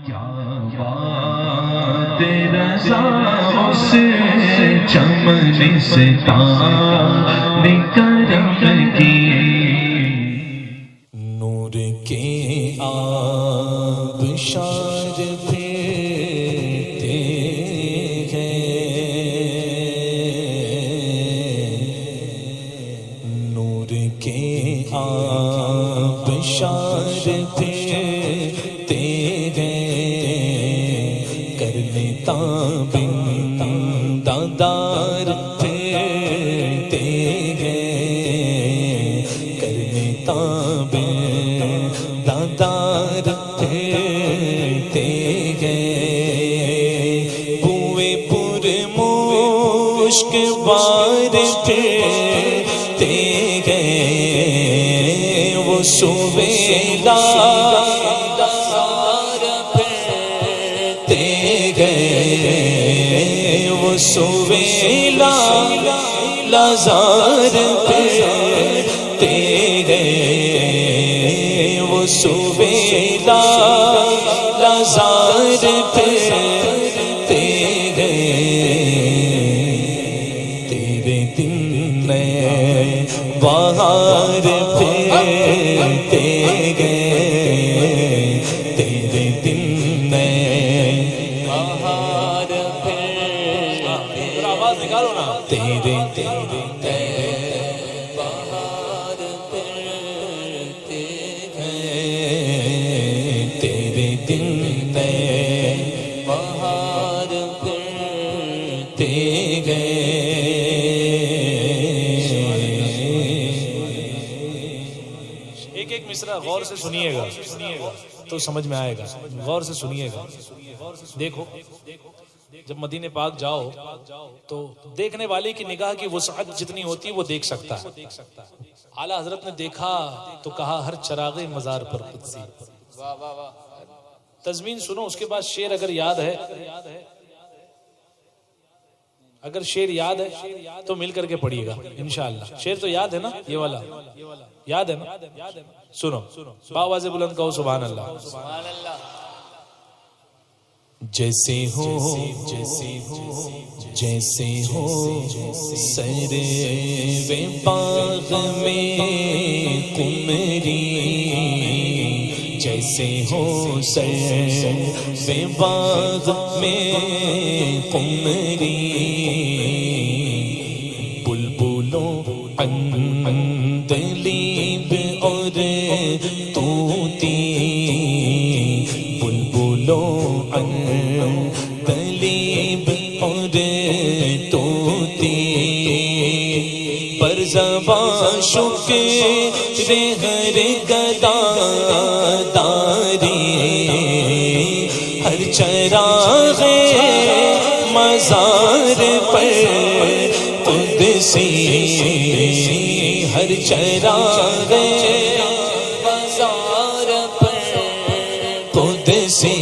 کیا بات رضا اس چمن سے تار کرم کی، نور کے آبشار پھرتے ہیں، نور کے آبشار پھرتے ہیں، کرنے تابند دادار پھرتے ہیں، کرنے تابند دادار پھرتے ہیں، بوئے پر مشک بار پھرتے ہیں، وہ سویلا سویلا لازار پھرتے گئے، وہ سویلا لازار پھرتے گئے، تیرے دن میں بہار پھرتے گئے، تیرے دن میں بہار نکالو نا، تیرے بہار پھرتے گئے، تیرے دن میں بہار پھرتے گئے۔ ایک ایک مصرع غور سے سنیے گا تو سمجھ میں آئے گا، غور سے سنیے گا۔ دیکھو جب مدینے پاک جاؤ تو دیکھنے والے کی نگاہ کی وسعت جتنی ہوتی ہے وہ دیکھ سکتا ہے۔ اعلیٰ حضرت نے دیکھا تو کہا ہر چراغ مزار پر قدسی۔ تضمین سنو، اس کے بعد شعر اگر یاد ہے، اگر شعر یاد ہے تو مل کر کے پڑھیے گا انشاءاللہ۔ شعر تو یاد ہے نا، یہ والا یاد ہے نا؟ سنو، باواز بلند کہو سبحان اللہ۔ جیسے ہو جیسے ہو سرے باغ میں قمری، جیسے ہو سرے باغ میں قمری، بلبلوں عندلیب اور طوطی، بلبلوں عندلیب اور طوطی، پر زبان شکر ہر گدا داری، ہر چراغ مزار پر قدسی، ہر چراغ مزار پر قدسی،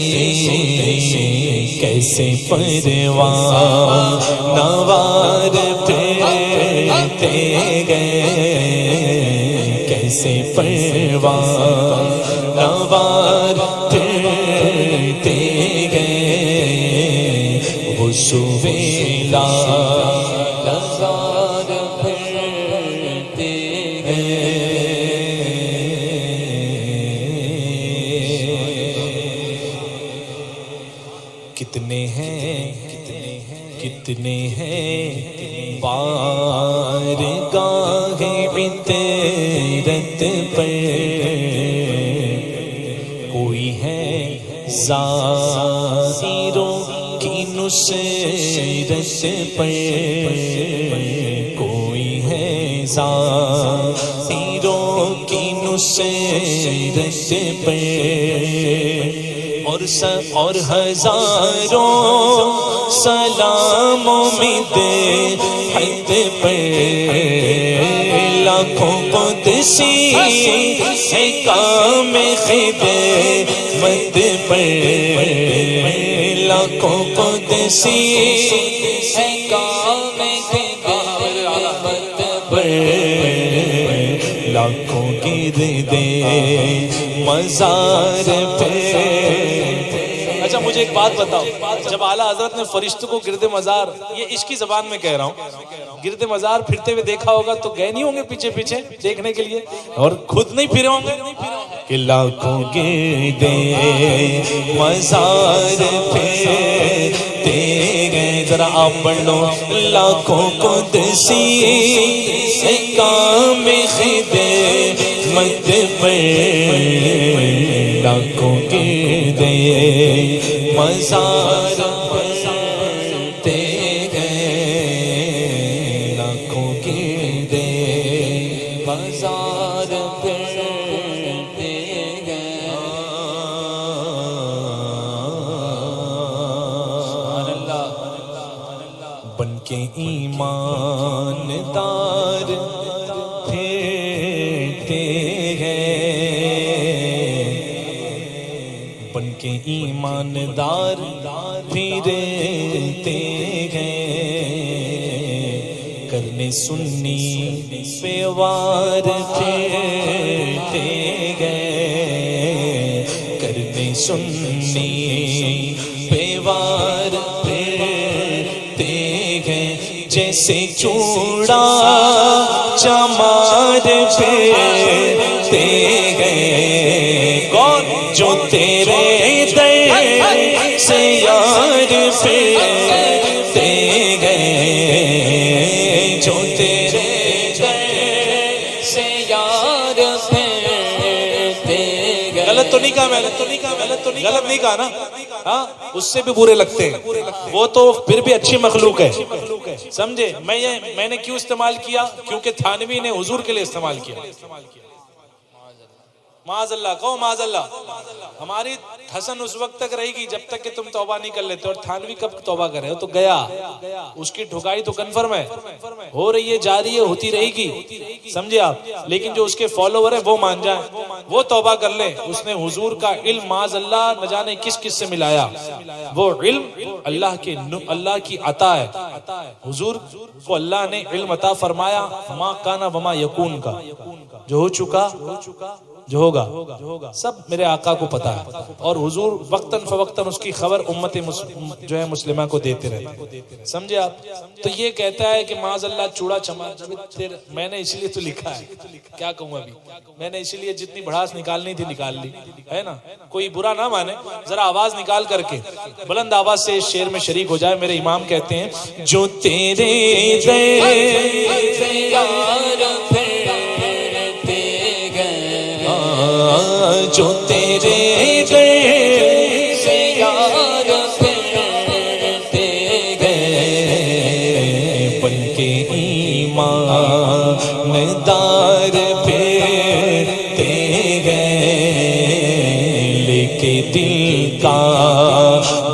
کیسے پروان نوار پھرتے گئے، کیسے پروان نوار پھرتے گئے، وہ سویلا لازار پھرتے گئے۔ کتنے ہیں بارگاہ عطرت پر، کوئی ہے زائروں کی نصرت پر، کوئی ہے زائروں کی نصرت پر، اور ہزاروں سلام مدحت پر، لاکھوں قدسی ہے کام خدمت پر، لاکھوں قدسی ہے کام خدمت پر، لاکھوں گردے مزار پہ مجھے ایک بات بتاؤ، جب اعلیٰ حضرت نے فرشتوں کو گرد مزار، یہ عشقی زبان میں کہہ رہا ہوں، گرد مزار پھرتے ہوئے دیکھا ہوگا تو گئے نہیں ہوں گے پیچھے پیچھے دیکھنے کے لیے، اور خود نہیں پھرے ہوں گے کہ لاکھوں گرد مزار پھرتے گئے. ذرا آپ پڑھ لو، لاکھوں قدسی کام خدمت پر لاکھوں گرد مزار پھرتے گئے، لاکھوں گرد مزار پھرتے گئے. بن کے ایماندار پھرتے ہیں، بن کے ایماندار پھرتے ہیں، کرنے سنی پہ وار پھرتے ہیں، کرنے سنی پہ وار پھرتے ہیں، جیسے چوڑا چمار پھرتے ہیں. کون؟ جو تیرے در سے یار پھرتے ہیں، جو تیرے در سے یار پھرتے ہیں. غلط تو نہیں کہا میں؟ غلط نہیں کہا نا؟ ہاں، اس سے بھی برے لگتے ہیں، وہ تو پھر بھی اچھی مخلوق ہے، سمجھے؟ میں نے کیوں استعمال کیا؟ کیونکہ تھانوی نے حضور کے لیے استعمال کیا. معاذ اللہ، کہو معاذ اللہ. ہماری حسن اس وقت تک رہے گی جب تک کہ تم توبہ نہیں کر لیتے، اور تھانوی کب توبہ کرے ہو تو گیا، اس کی ٹھکائی تو کنفرم ہے، ہو رہی ہے، جاری ہے، ہوتی رہے گی، سمجھے آپ؟ لیکن جو اس کے فالوور ہیں وہ مان جائیں، وہ توبہ کر لیں. اس نے حضور کا علم معاذ اللہ نہ جانے کس کس سے ملایا. وہ علم اللہ کی عطا ہے. حضور کو اللہ نے علم عطا فرمایا، ما کانا وما یکون کا، جو ہو چکا، جو ہوگا، سب میرے آقا کو پتا ہے، اور حضور وقتاً فوقتاً اس کی خبر امت جو ہے مسلمہ کو دیتے رہتے، سمجھے آپ؟ تو یہ کہتا ہے کہ معاذ اللہ چوڑا چما، میں نے اس لیے تو لکھا ہے، کیا کہوں ابھی، میں نے اسی لیے جتنی بڑھاس نکالنی تھی نکال لی ہے نا. کوئی برا نہ مانے، ذرا آواز نکال کر کے بلند آواز سے اس شعر میں شریک ہو جائے. میرے امام کہتے ہیں، جو تیرے جو تیرے در سے یار پھرتے گئے، بن کے ایماندار پھرتے گئے، لے کے دل کا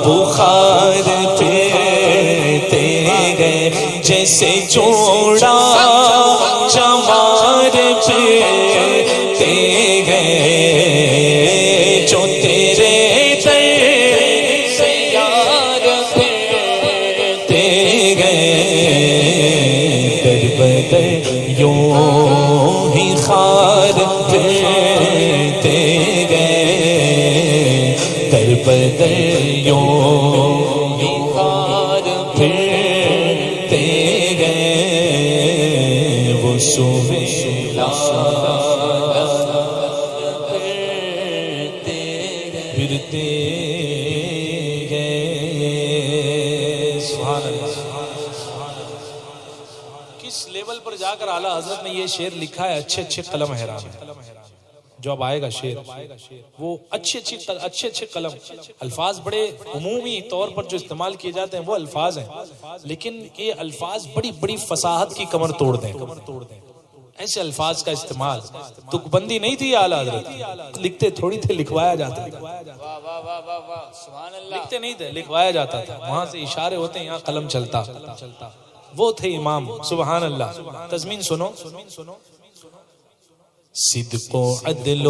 بخار پھرتے گئے، جیسے چوڑا چمار پھرتے گئے، جو تیرے در سے یار پھرتے گئے، در بدر یوں ہی خار پھرتے گئے، در بدر یوں ہی خار پھرتے گئے، وہ سویلا پھرتے گئے. سبحان اللہ. کس لیول پر جا کر اعلیٰ حضرت نے یہ شعر لکھا ہے. اچھے اچھے قلم حیران ہے. جو اب آئے گا شعر، وہ اچھے قلم، الفاظ بڑے عمومی طور پر جو استعمال کیے جاتے ہیں وہ الفاظ ہیں، لیکن یہ الفاظ بڑی بڑی فصاحت کی کمر توڑ دیں. ایسے الفاظ کا استعمال، تک بندی نہیں تھی اعلیٰ حضرت، لکھتے تھوڑی تھے، لکھوایا جاتا تھا. لکھتے نہیں تھے، لکھوایا جاتا تھا. وہاں سے اشارے ہوتے ہیں، یہاں قلم چلتا. وہ تھے امام. سبحان اللہ. تضمین سنو. صدق و عدل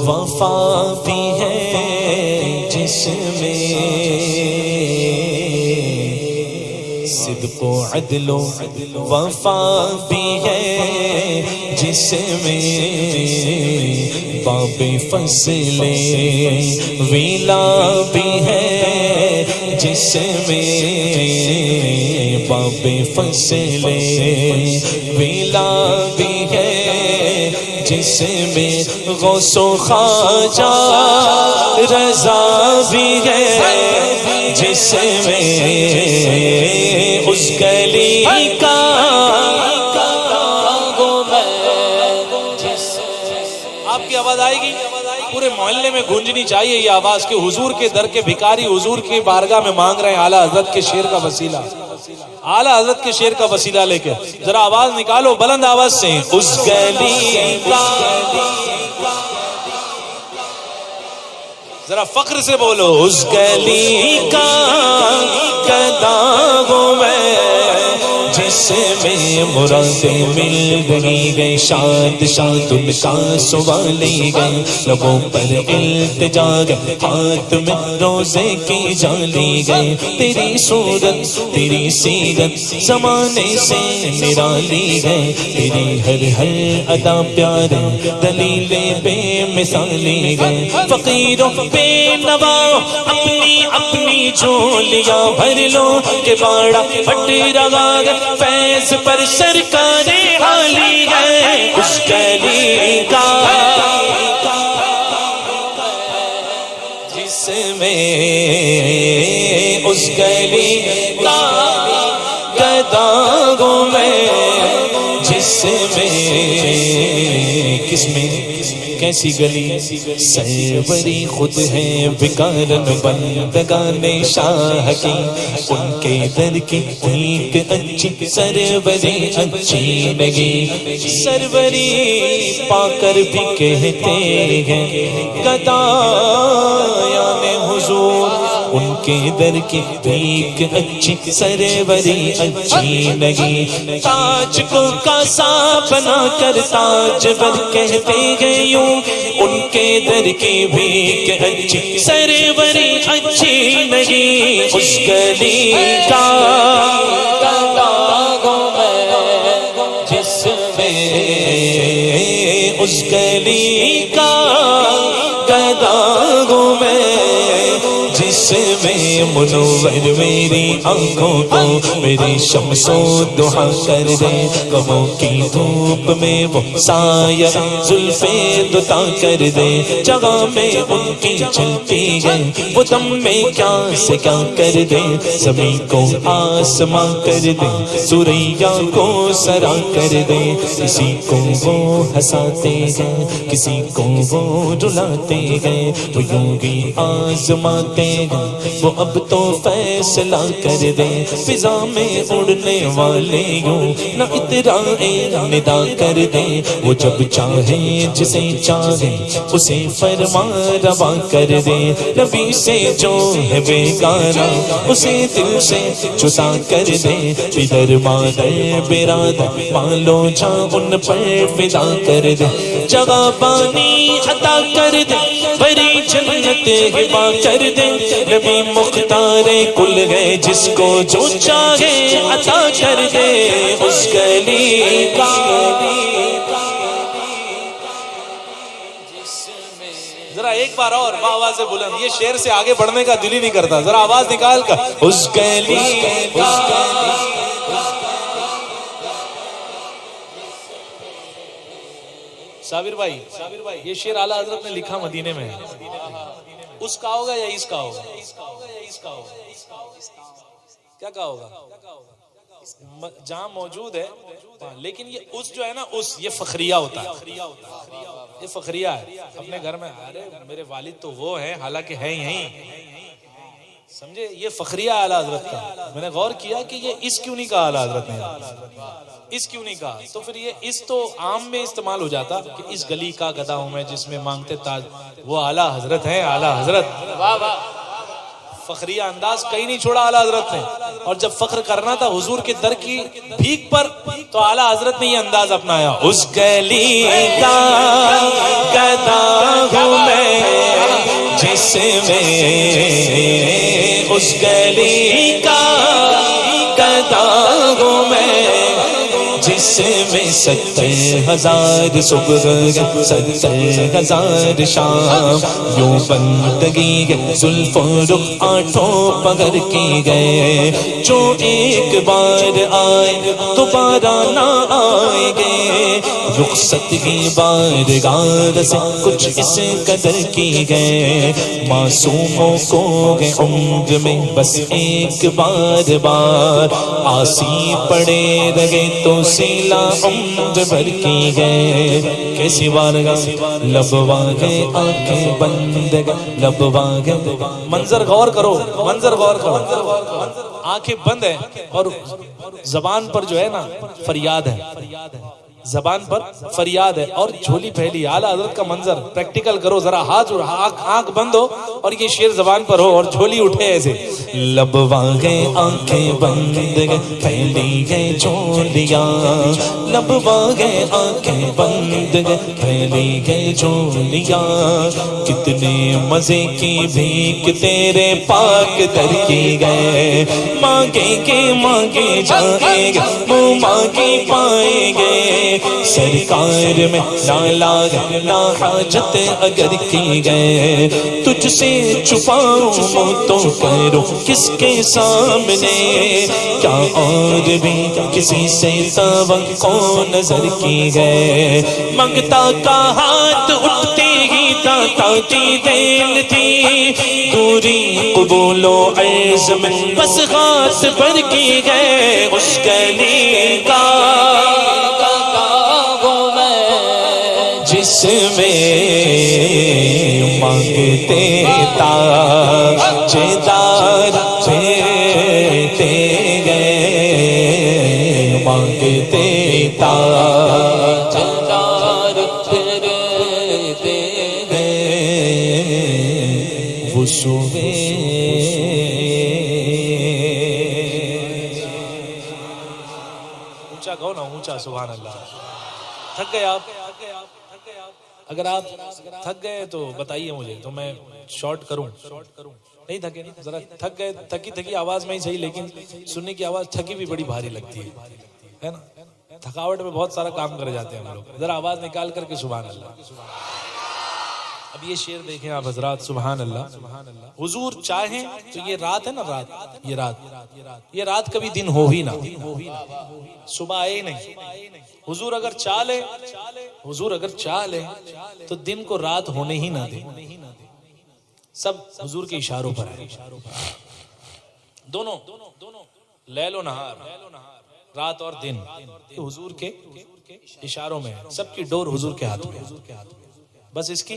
وفا بھی ہے جس میں، صدق و عدل وفا بھی ہے جس میں، باب فصل ویلا بھی ہے جس میں باب فصل ویلا بھی ہے جس میں غوث و خواجہ رضا بھی ہے جس میں اس گلی کا آپ کی آواز آئے گی پورے محلے میں گونجنی چاہیے یہ آواز کہ حضور کے در کے بھکاری حضور کی بارگاہ میں مانگ رہے ہیں اعلیٰ حضرت کے شعر کا وسیلہ اعلیٰ حضرت کے شعر کا وسیلہ لے کے ذرا آواز نکالو بلند آواز سے اس گلی کا ذرا فخر سے بولو اس گلی کا گداغوں میں جس میں مرادیں مل رہی گئے شاد شاد ان کا سوالی گئے لبوں پر التجا گئے ہاتھ میں روزے کی جالی گئے تیری صورت تیری سیرت زمانے سے نرالی گئے تیری ہر ہر ادا پیارے دلیل بے مثالی گئے فقیروں بے نوا اپنی اپنی جھولیاں بھر لو کہ باڑا پھٹ رہا فیض پر سرکار عالی ہے اس گلی کا جس میں اس گلی کا گداغوں میں جس میں کس میں کیسی گلی سروری خود ہے بکارن بندگان شاہ کی ان کے در کی ایک اچھی سروری اچھی لگی سروری پا کر بھی کہتے ہیں گدایان حضور ان کے در کی ایک اچھی سروری اچھی لگی تاج کو کاسا بنا کر تاج بر کہتے ہیں یوں ان کے در کی بھیک اچھی سروری اچھی لگی اس گلی کا گداغوں میں جس میں اس گلی کا گداغوں میں جس میں منور میری آنکھوں کو میری شمس و دعا کر دے غموں کی دھوپ میں وہ سایہ زلف دتا کر دے جگہ میں ان کی چلتی ہے وہ دم میں کیا سے کیا کر دے زمین کو آسماں کر دے سوریا کو سرا کر دے کسی کو وہ ہنساتے ہیں کسی کو وہ رلاتے ہیں وہ یوں ہی آزماتے ہیں وہ اب تو فیصلہ کر دے فضا میں اڑنے والے یوں نہ اترائے ندا کر دے وہ جب چاہے جسے چاہے اسے فرما روا کر دے نبی سے جو ہے بیگانہ اسے دل سے جدا کر دے ادھر مادر برادر مالو جا ان پر فدا کر دے جگہ بانی عطا کر دے بری جنت ہبا کر دے نبی مختار کل ہے جس کو جو چاہے عطا کر دے اس گلی کا ذرا ایک بار اور آواز سے بلند یہ شعر سے آگے بڑھنے کا دل ہی نہیں کرتا ذرا آواز نکال کر اس گلی کا صابر بھائی یہ شعر اعلیٰ حضرت نے لکھا مدینے میں اس کا ہوگا یا اس کا ہوگا کیا کہا ہوگا جہاں موجود ہے لیکن یہ اس جو ہے نا اس یہ فخریہ ہوتا ہے یہ فخریہ ہے اپنے گھر میں ارے میرے والد تو وہ ہیں حالانکہ ہے یہیں سمجھے یہ فخریہ اعلیٰ حضرت کا میں نے غور کیا کہ یہ اس کیوں نہیں کہا اعلیٰ حضرت نے اس کیوں نہیں کہا تو پھر یہ اس تو عام میں استعمال ہو جاتا کہ اس گلی کا گدا ہوں میں جس میں مانگتے تاج وہ اعلیٰ حضرت ہیں اعلیٰ حضرت فخریہ انداز کہیں نہیں چھوڑا اعلیٰ حضرت نے اور جب فخر کرنا تھا حضور کے در کی بھیک پر تو اعلیٰ حضرت نے یہ انداز اپنایا اس گلی کا گدا ہوں میں جس میں اس گلی کا گدا ہوں میں جس میں 70,000 صبح 70,000 شام، یوں بندگی زلف و رخ آٹھوں پگر کی گئے، جو ایک بار آئے دوبارہ نہ آئیں گے، رخصت کی بارگاہ سے کچھ اس قدر کی گئے، معصوموں کو گئے عمر میں بس ایک بار آسی پڑے رہے تو سیلا عمر بھر کی گئے، کیسی بارگاہ لب واگے آنکھیں بند گئے، لب واگے، منظر غور کرو، منظر غور کرو، آنکھیں بند ہے اور زبان پر جو ہے نا فریاد ہے، زبان پر فریاد ہے اور جھولی پھیلی، اعلیٰ حضرت کا منظر پریکٹیکل کرو ذرا، ہاتھ آنکھ بند ہو اور یہ شعر زبان پر ہو اور جھولی اٹھے ایسے، لب واگے آنکھیں بند گئے پھیلی گئے جھولیاں، لب واگے آنکھیں بند گئے پھیلی گئے جھولیاں، کتنے مزے کی بھیک تیرے پاک در کی گئے، مانگیں گے مانگے جائیں گے وہ مانگی پائیں گے، سرکار میں لا حاجت اگر کی گئے، تجھ سے چھپاؤں تو کرو کس کے سامنے، کیا اور بھی کسی سے توقع نظر کی گئے، منگتا کا ہاتھ اٹھتے ہی داتا کی دین تھی، دوری قبول و عرض میں بس ہاتھ بھر کی گئے، اس گلی کا جس میں مانگتے تاجدار پھرتے گئے، مانگتے تاجدار پھرتے گئے، وہ صبح اونچا کہو نا، اونچا، سبحان اللہ۔ تھک گئے آپ؟ اگر آپ تھک گئے تو بتائیے مجھے تو میں شارٹ کروں، نہیں تھکے نا، ذرا تھک گئے، تھکی آواز میں ہی صحیح لیکن سننے کی آواز تھکی بھی بڑی بھاری لگتی ہے نا، تھکاوٹ میں بہت سارا کام کر جاتے ہیں ہم لوگ، ذرا آواز نکال کر کے سبحان اللہ۔ اب یہ شعر دیکھیں آپ حضرات، سبحان اللہ، حضور چاہیں تو یہ رات ہے نا، یہ رات کبھی دن ہو ہی نہ، صبح آئے ہی نہیں، حضور اگر چاہ لے تو دن کو رات ہونے ہی نہ دے، سب حضور کے اشاروں پر ہے، دونوں لیل و نہار، رات اور دن حضور کے اشاروں میں، سب کی ڈور حضور کے ہاتھ میں، بس اس کی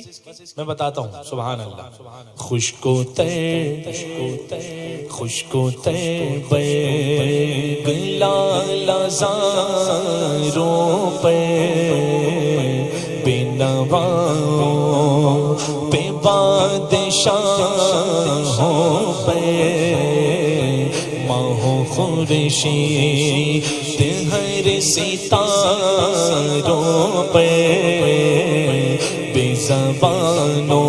میں بتاتا ہوں، سبحان اللہ۔ خشک و تر لالزاروں پر بے نواؤں پہ بادشاہوں پر ماہ و خورشید ہر ستاروں پر بے زبانوں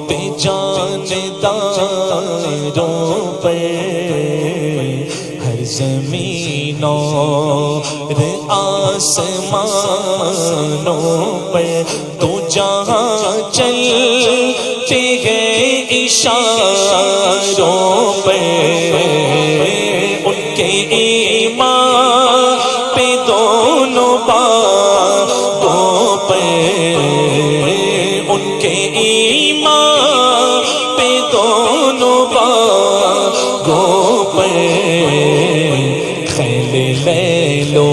پہ جانداروں پر ہر زمینوں اور آسمانوں پر تو جہاں چلتے گئے اشاروں پر ان کے ایمان پہ دونوں باتوں پر ان کے ایمان پہ دونوں باتوں پر خیل لے لو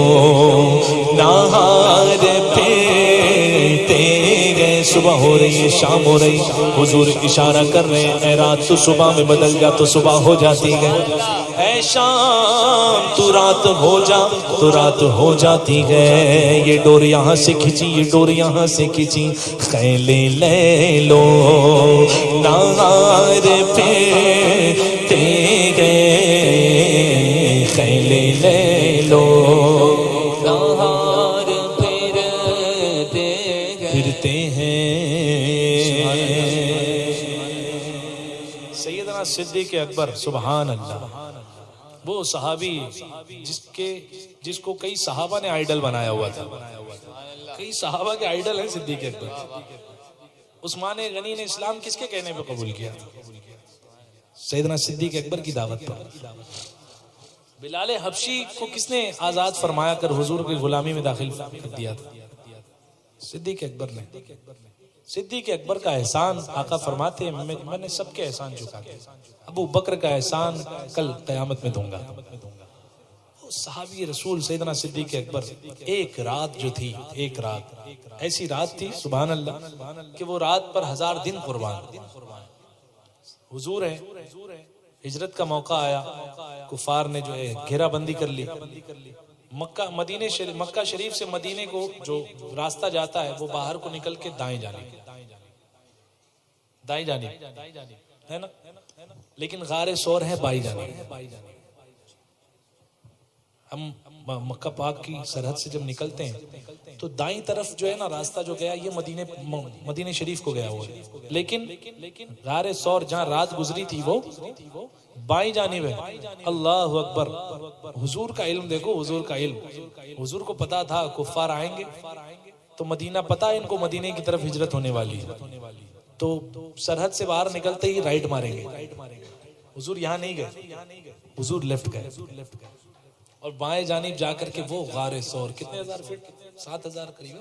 نہار پھرتے گئے، صبح ہو رہی ہے شام ہو رہی، حضور اشارہ کر رہے ہیں، اے رات تو صبح میں بدل جا تو صبح ہو جاتی ہے، اے شام تو رات ہو جا تو رات ہو جاتی ہے، یہ ڈور یہاں سے کھینچی یہ ڈور یہاں سے کھینچی، خیل لے لو نہار پھرتے گئے، خیل لے لو نہار پھرتے ہیں۔ سیدنا صدیق اکبر سبحان اللہ وہ صحابی جس کو کئی صحابہ نے آئیڈل بنایا ہوا تھا. کئی صحابہ کے آئیڈل ہیں صدیق اکبر. عثمان غنی نے اسلام کس کے کہنے پہ قبول کیا؟ سیدنا صدیق اکبر کی دعوت پر. بلال حبشی کو کس نے آزاد فرمایا کر حضور کی غلامی میں داخل کر دیا تھا؟ صدیق اکبر نے. صدیق اکبر کا احسان آقا فرماتے ہیں میں نے سب کے احسان چکا دیا. ابو بکر کا احسان کل قیامت میں دوں گا. صحابی رسول سیدنا صدیق اکبر ایک رات جو تھی، ایک رات ایسی رات تھی سبحان اللہ کہ وہ رات پر 1000 دن قربان. حضور ہے، ہجرت کا موقع آیا، کفار نے جو ہے گھیرا بندی کر لی. مکہ شریف سے مدینے کو جو راستہ جاتا ہے وہ باہر کو نکل کے دائیں جانب ہے نا، لیکن غار سور ہے بائیں جانب. ہم مکہ پاک کی سرحد سے جب نکلتے ہیں تو دائیں طرف جو ہے نا راستہ جو گیا یہ مدینے شریف کو گیا ہوا ہے، لیکن غار سور جہاں رات گزری تھی وہ بائیں جانب ہے. اللہ اکبر. حضور کا علم دیکھو، حضور کا علم. حضور کو پتا تھا کفار آئیں گے تو مدینہ پتا ہے ان کو مدینے کی طرف ہجرت ہونے والی ہے، تو سرحد سے باہر نکلتے ہی رائٹ ماریں گے. حضور یہاں نہیں گئے، حضور لیفٹ گئے اور بائیں جانب جا کر کے وہ غار سور کتنے 1000 فٹ 7000 قریب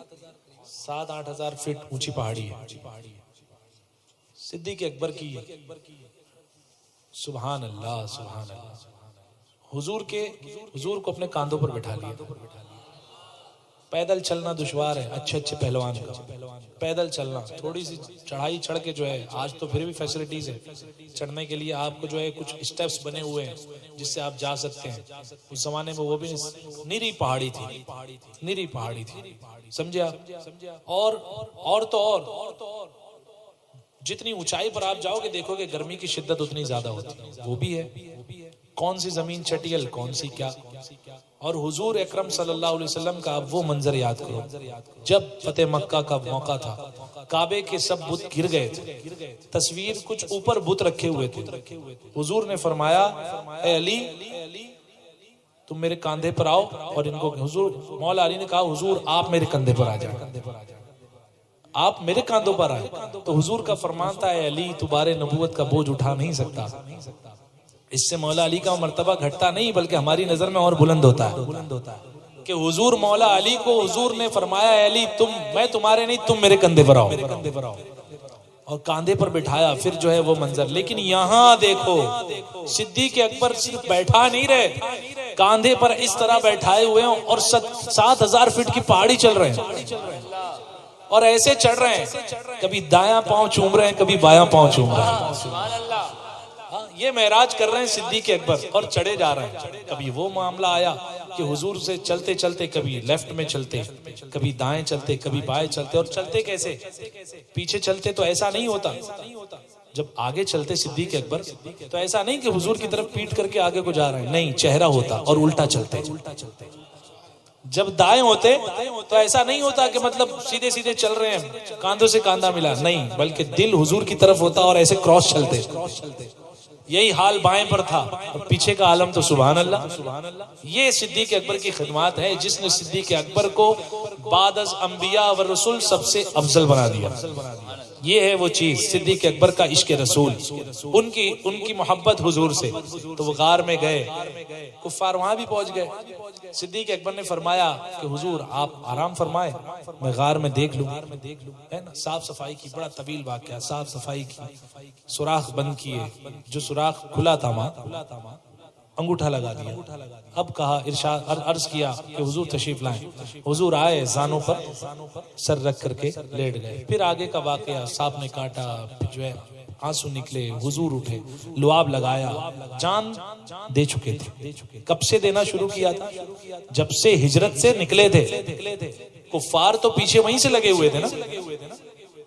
7-8 ہزار فٹ اونچی پہاڑی ہے. صدیق اکبر کی سبحان اللہ سبحان اللہ. حضور کو اپنے کاندھوں پر بٹھا لیا. پیدل چلنا دشوار ہے اچھے پہلوان کا. پیدل چلنا تھوڑی سی چڑھائی چڑھ کے جو ہے، آج تو پھر بھی فیسلٹیز ہے چڑھنے کے لیے، آپ کو جو ہے کچھ سٹیپس بنے ہوئے ہیں جس سے آپ جا سکتے ہیں. اس زمانے میں وہ بھی نیری پہاڑی تھی سمجھے آپ. اور جتنی اونچائی پر آپ جاؤ گے دیکھو گے گرمی کی شدت اتنی زیادہ ہوتی ہے. وہ بھی ہے کون سی زمین چٹیل، کون سی کیا. اور حضور اکرم صلی اللہ علیہ وسلم کا اب وہ منظر یاد کرو جب فتح مکہ کا موقع تھا، کعبے کے سب بت گر گئے تھے، تصویر کچھ اوپر بت رکھے ہوئے تھے. حضور نے فرمایا اے علی تم میرے کاندھے پر آؤ، اور ان کو حضور مولا علی نے کہا حضور آپ میرے کندھے پر آ جائیں، آپ میرے کاندھوں پر آئے. تو حضور کا فرمان تھا اے علی تو بار نبوت کا بوجھ اٹھا نہیں سکتا. اس سے مولا علی کا مرتبہ گھٹتا نہیں بلکہ ہماری نظر میں اور بلند ہوتا ہے کہ حضور مولا علی کو حضور نے فرمایا اے علی میں تمہارے نہیں، تم میرے کندھے پر آؤ، اور کاندھے پر بٹھایا. پھر جو ہے وہ منظر. لیکن یہاں دیکھو صدیق اکبر صرف بیٹھا نہیں رہے، کاندھے پر اس طرح بیٹھائے ہوئے ہیں اور 7000 فٹ کی پہاڑی چل رہے ہیں اور ایسے چڑھ رہے ہیں، کبھی دایاں پاؤں چوم رہے ہیں کبھی بایاں پاؤں چوم رہے ہیں. یہ معراج کر رہے ہیں صدیق اکبر اور چڑھے جا رہے ہیں. کبھی وہ معاملہ آیا کہ حضور سے چلتے چلتے کبھی لیفٹ میں چلتے، کبھی دائیں چلتے، کبھی بائیں چلتے. اور چلتے کیسے؟ پیچھے چلتے تو ایسا نہیں ہوتا، جب آگے چلتے صدیق اکبر تو ایسا نہیں کہ حضور کی طرف پیٹ کر کے آگے کو جا رہے ہیں، نہیں، چہرہ ہوتا اور الٹا چلتے. جب دائیں ہوتے تو ایسا نہیں ہوتا کہ مطلب سیدھے سیدھے چل رہے ہیں کاندھوں سے کاندھا ملا، نہیں، بلکہ دل حضور کی طرف ہوتا اور ایسے کراس چلتے. یہی حال بائیں پر تھا اور پیچھے کا عالم تو سبحان اللہ. یہ صدیق اکبر کی خدمات ہے جس نے صدیق اکبر کو بعد از انبیاء و رسول سب سے افضل بنا دیا. یہ ہے وہ چیز صدیق اکبر کا عشق رسول، ان کی محبت حضور سے. تو وہ غار میں گئے، کفار وہاں بھی پہنچ گئے. صدیق اکبر نے فرمایا کہ حضور آپ آرام فرمائے، میں غار میں دیکھ لوں. ہے نا، صاف صفائی کی، بڑا طویل واقعہ. صاف صفائی کی، سوراخ بند کیے، جو سوراخ کھلا تھا وہاں انگوٹھا لگا دیا. اب کہا ارشاد عرض کیا کہ حضور تشریف لائیں. حضور آئے، زانوں پر سر رکھ کر کے لیٹ گئے. پھر آگے کا واقعہ، سانپ نے کاٹا، جو ہے آنسو نکلے، حضور اٹھے، لعاب لگایا. جان دے چکے تھے. کب سے دینا شروع کیا تھا؟ جب سے ہجرت سے نکلے تھے. کفار تو پیچھے وہیں سے لگے ہوئے تھے نا.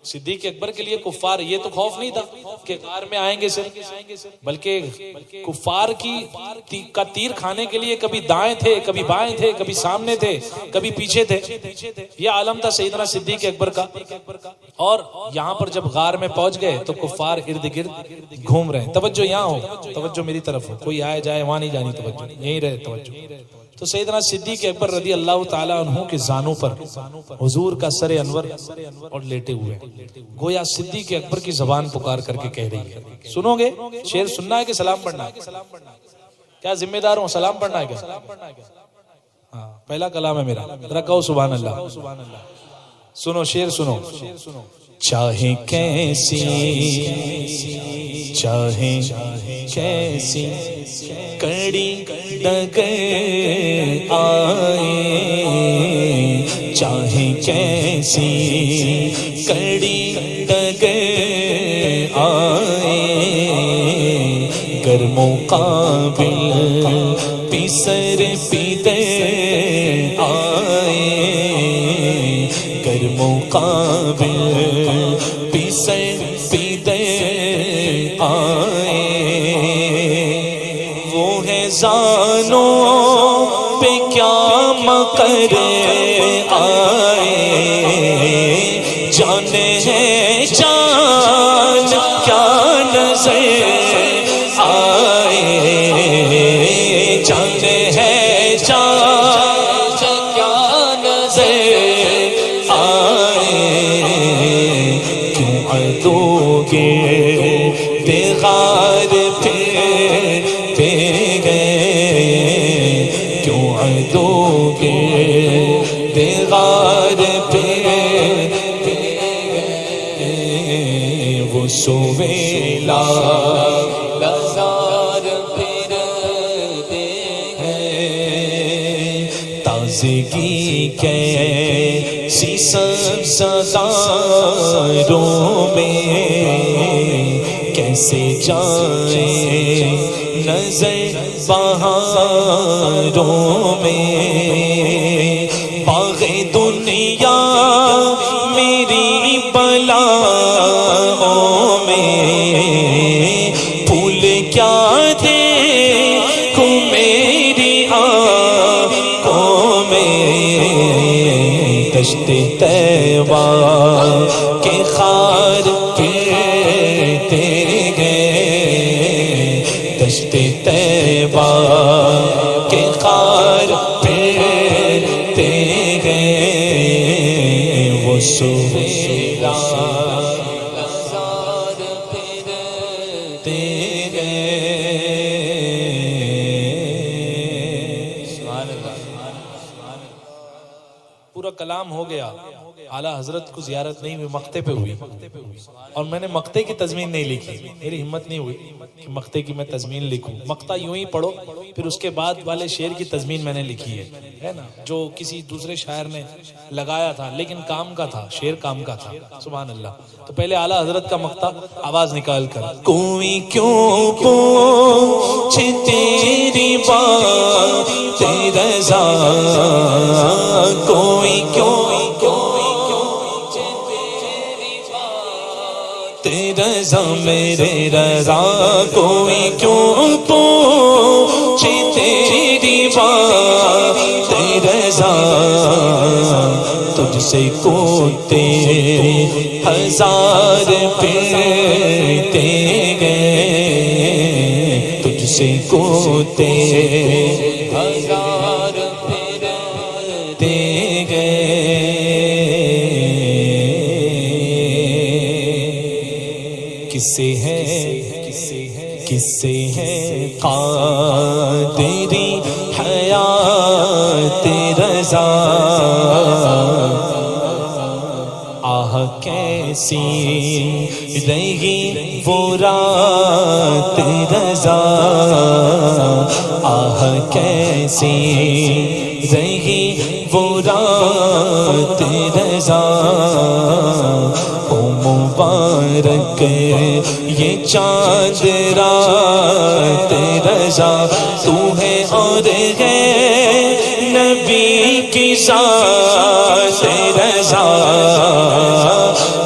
صدیق اکبر کے لیے کفار یہ تو خوف نہیں تھا کہ غار میں آئیں گے صرف، بلکہ کفار کا تیر کھانے کے لیے کبھی دائیں تھے، کبھی بائیں تھے، کبھی سامنے تھے، کبھی پیچھے تھے. یہ عالم تھا سیدنا صدیق اکبر کا. اور یہاں پر جب غار میں پہنچ گئے تو کفار ارد گرد گھوم رہے ہیں. توجہ یہاں ہو، توجہ میری طرف ہو، کوئی آئے جائے وہاں نہیں جانی، توجہ یہیں رہے توجہ. تو سیدنا صدیق اکبر رضی اللہ تعالیٰ عنہ کے زانوں پر حضور کا سر انور اور لیٹے ہوئے، گویا صدیق اکبر کی زبان پکار کر کے کہہ رہی ہے. سنو گے؟ شعر سننا ہے کہ سلام پڑھنا ہے؟ کیا ذمہ دار ہوں؟ سلام پڑھنا ہے کیا؟ ہاں پہلا کلام ہے میرا، ذرا کہو سبحان اللہ. سنو شعر سنو. چاہے کیسی کڑی ڈگر آئے، چاہے کیسی کڑی ڈگر آئے، گر مقابل پیسر پیتے آئے، گر مقابل پیسر پیتے آئے، وہ ہے زانوں پہ کیا مکر آئے، جانے ہے جان کیا نظر آئے، جانے ہے جان کیا نظر آئے، کیوں عدو کے غار پھرتے گئے، کیوں عدو کے غار پھرتے گئے، وہ سویلا لزار پھرتے ہیں، تازگی کیسی سبزاروں میں، کیسے جائیں نظر بہاروں میں، باغ دنیا میری بلاؤں میں، پھول کیا دیکھوں میری آنکھوں میں، دشت طیبہ کے خار پھرتے گئے، دشت طیبہ کے خار پھرتے گئے، وہ سویلا لزار پھرتے گئے. پورا کلام ہو گیا، اعلیٰ حضرت کو زیارت نہیں ہوئی، مقتے پہ ہوئی، اور میں نے مقتے کی تضمین نہیں لکھی، میری ہمت نہیں ہوئی کہ مقتے کی میں تضمین لکھوں. مقطع یوں ہی پڑھو، پھر اس کے بعد والے شعر کی تضمین میں نے لکھی ہے نا، جو کسی دوسرے شاعر نے لگایا تھا، لیکن کام کا تھا، شعر کام کا تھا. سبحان اللہ. تو پہلے اعلیٰ حضرت کا مقطع آواز نکال کر. کوئی کیوں پوچھے تیری بات رضا، کوئی کیوں رضا میرے رضا، کوئی کیوں پوچھے تیری بات رضا، تجھ سے کوتے ہزار پھرتے گئے، تجھ سے کوتے ہزار پھرتے گئے. کسے ہے قادری حیات رضا، آہ کیسی رہی وہ رات رضا، آہ کیسی رہی وہ رات رضا، مبارک یہ چاند رات رضا، تو ہے اور ہے نبی کی ذات رضا،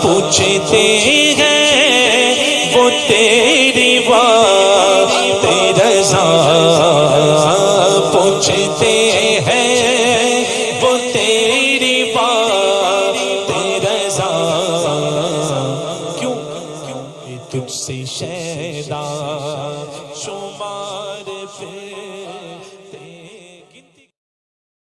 پوچھے پوچھتے ہیں وہ تیری بات رضا، پوچھتے ہیں وہ تیری بات رضا، کیوں تجھ سے شے